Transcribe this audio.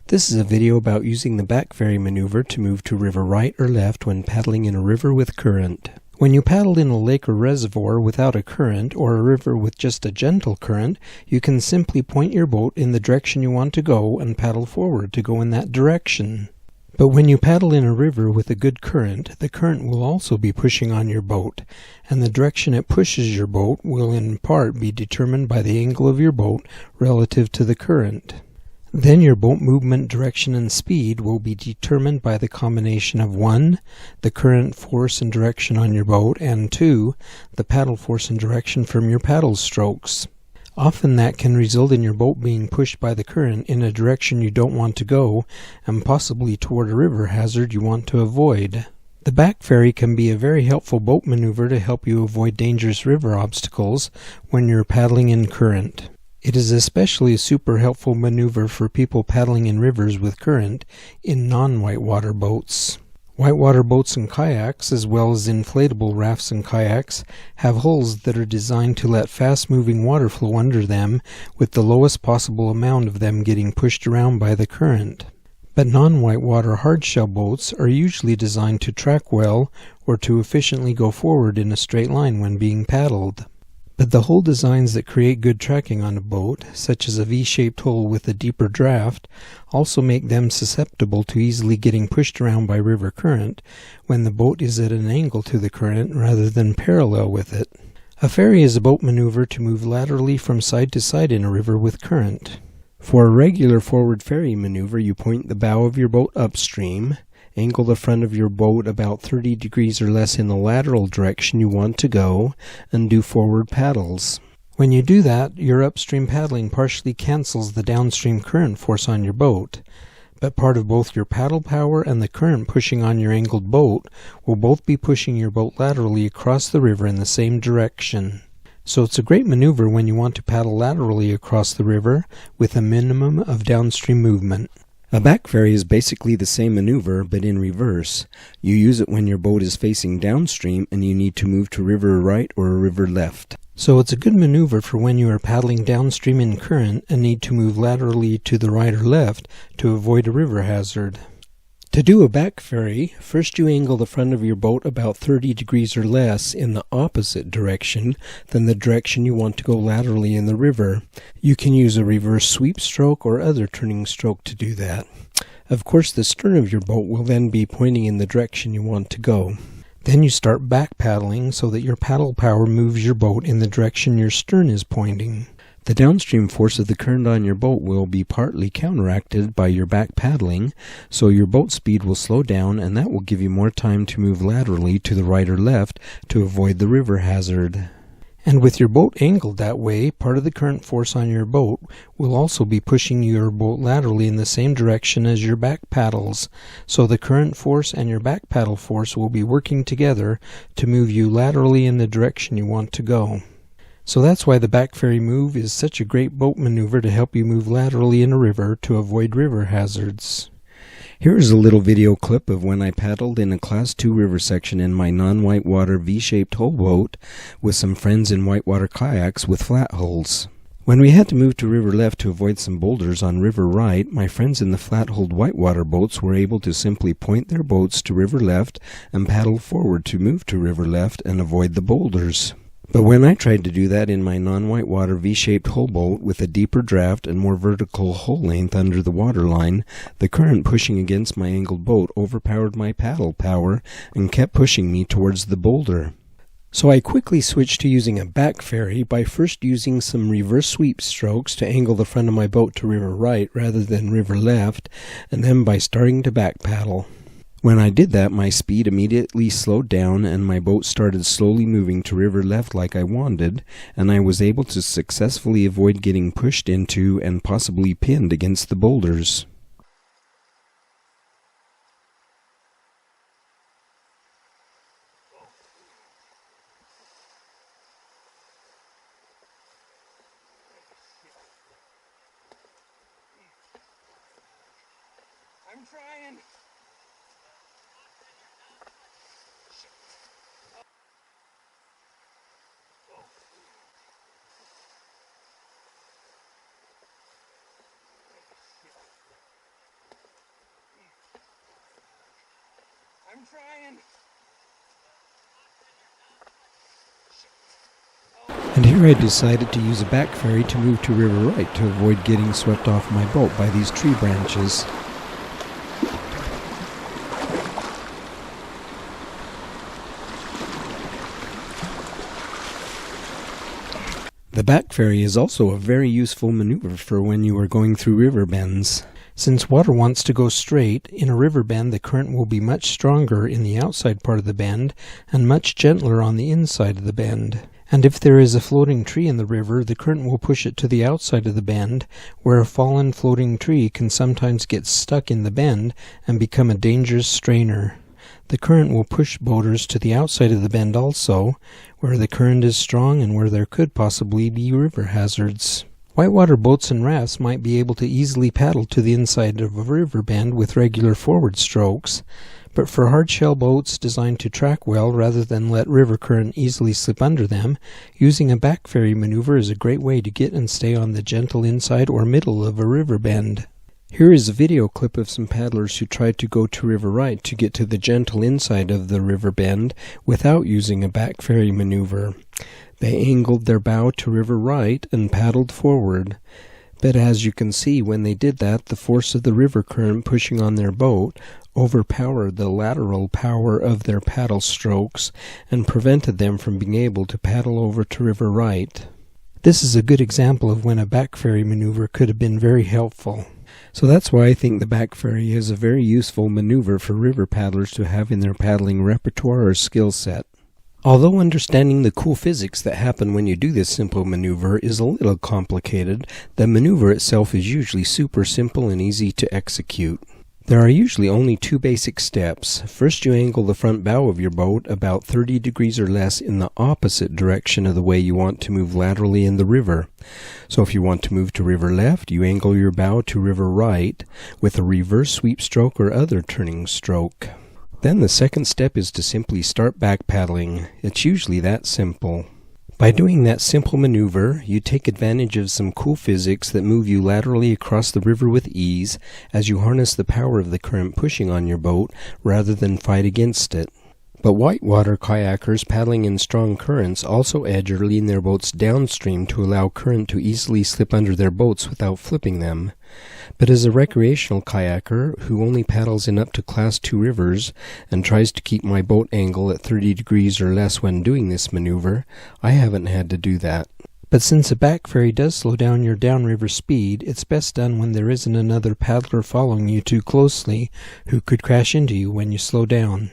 This is a video about using the back ferry maneuver to move to river right or left when paddling in a river with current. When you paddle in a lake or reservoir without a current, or a river with just a gentle current, you can simply point your boat in the direction you want to go and paddle forward to go in that direction. But when you paddle in a river with a good current, the current will also be pushing on your boat, and the direction it pushes your boat will in part be determined by the angle of your boat relative to the current. Then your boat movement direction and speed will be determined by the combination of 1. The current force and direction on your boat, and 2. The paddle force and direction from your paddle strokes. Often that can result in your boat being pushed by the current in a direction you don't want to go, and possibly toward a river hazard you want to avoid. The back ferry can be a very helpful boat maneuver to help you avoid dangerous river obstacles when you're paddling in current. It is especially a super helpful maneuver for people paddling in rivers with current in non-whitewater boats. Whitewater boats and kayaks, as well as inflatable rafts and kayaks, have hulls that are designed to let fast-moving water flow under them with the lowest possible amount of them getting pushed around by the current. But non-whitewater hardshell boats are usually designed to track well or to efficiently go forward in a straight line when being paddled. But the hull designs that create good tracking on a boat, such as a V-shaped hull with a deeper draft, also make them susceptible to easily getting pushed around by river current when the boat is at an angle to the current rather than parallel with it. A ferry is a boat maneuver to move laterally from side to side in a river with current. For a regular forward ferry maneuver, you point the bow of your boat upstream, angle the front of your boat about 30 degrees or less in the lateral direction you want to go, and do forward paddles. When you do that, your upstream paddling partially cancels the downstream current force on your boat, but part of both your paddle power and the current pushing on your angled boat will both be pushing your boat laterally across the river in the same direction. So it's a great maneuver when you want to paddle laterally across the river with a minimum of downstream movement. A back ferry is basically the same maneuver, but in reverse. You use it when your boat is facing downstream and you need to move to river right or river left. So it's a good maneuver for when you are paddling downstream in current and need to move laterally to the right or left to avoid a river hazard. To do a back ferry, first you angle the front of your boat about 30 degrees or less in the opposite direction than the direction you want to go laterally in the river. You can use a reverse sweep stroke or other turning stroke to do that. Of course, the stern of your boat will then be pointing in the direction you want to go. Then you start back paddling so that your paddle power moves your boat in the direction your stern is pointing. The downstream force of the current on your boat will be partly counteracted by your back paddling, so your boat speed will slow down, and that will give you more time to move laterally to the right or left to avoid the river hazard. And with your boat angled that way, part of the current force on your boat will also be pushing your boat laterally in the same direction as your back paddles, so the current force and your back paddle force will be working together to move you laterally in the direction you want to go. So that's why the back ferry move is such a great boat maneuver to help you move laterally in a river to avoid river hazards. Here is a little video clip of when I paddled in a Class 2 river section in my non-whitewater V-shaped hull boat with some friends in whitewater kayaks with flat hulls. When we had to move to river left to avoid some boulders on river right, my friends in the flat-hulled whitewater boats were able to simply point their boats to river left and paddle forward to move to river left and avoid the boulders. But when I tried to do that in my non-whitewater V-shaped hull boat with a deeper draft and more vertical hull length under the waterline, the current pushing against my angled boat overpowered my paddle power and kept pushing me towards the boulder. So I quickly switched to using a back ferry by first using some reverse sweep strokes to angle the front of my boat to river right rather than river left, and then by starting to back paddle. When I did that, my speed immediately slowed down and my boat started slowly moving to river left like I wanted, and I was able to successfully avoid getting pushed into and possibly pinned against the boulders. I'm trying. And here I decided to use a back ferry to move to river right to avoid getting swept off my boat by these tree branches. The back ferry is also a very useful maneuver for when you are going through river bends. Since water wants to go straight, in a river bend the current will be much stronger in the outside part of the bend and much gentler on the inside of the bend. And if there is a floating tree in the river, the current will push it to the outside of the bend, where a fallen floating tree can sometimes get stuck in the bend and become a dangerous strainer. The current will push boaters to the outside of the bend also, where the current is strong and where there could possibly be river hazards. Whitewater boats and rafts might be able to easily paddle to the inside of a river bend with regular forward strokes, but for hardshell boats designed to track well rather than let river current easily slip under them, using a back ferry maneuver is a great way to get and stay on the gentle inside or middle of a river bend. Here is a video clip of some paddlers who tried to go to river right to get to the gentle inside of the river bend without using a back ferry maneuver. They angled their bow to river right and paddled forward. But as you can see, when they did that, the force of the river current pushing on their boat overpowered the lateral power of their paddle strokes and prevented them from being able to paddle over to river right. This is a good example of when a back ferry maneuver could have been very helpful. So that's why I think the back ferry is a very useful maneuver for river paddlers to have in their paddling repertoire or skill set. Although understanding the cool physics that happen when you do this simple maneuver is a little complicated, the maneuver itself is usually super simple and easy to execute. There are usually only two basic steps. First, you angle the front bow of your boat about 30 degrees or less in the opposite direction of the way you want to move laterally in the river. So if you want to move to river left, you angle your bow to river right with a reverse sweep stroke or other turning stroke. Then the second step is to simply start back paddling. It's usually that simple. By doing that simple maneuver, you take advantage of some cool physics that move you laterally across the river with ease as you harness the power of the current pushing on your boat rather than fight against it. But whitewater kayakers paddling in strong currents also edge or lean their boats downstream to allow current to easily slip under their boats without flipping them. But as a recreational kayaker who only paddles in up to Class 2 rivers and tries to keep my boat angle at 30 degrees or less when doing this maneuver, I haven't had to do that. But since a back ferry does slow down your downriver speed, it's best done when there isn't another paddler following you too closely who could crash into you when you slow down.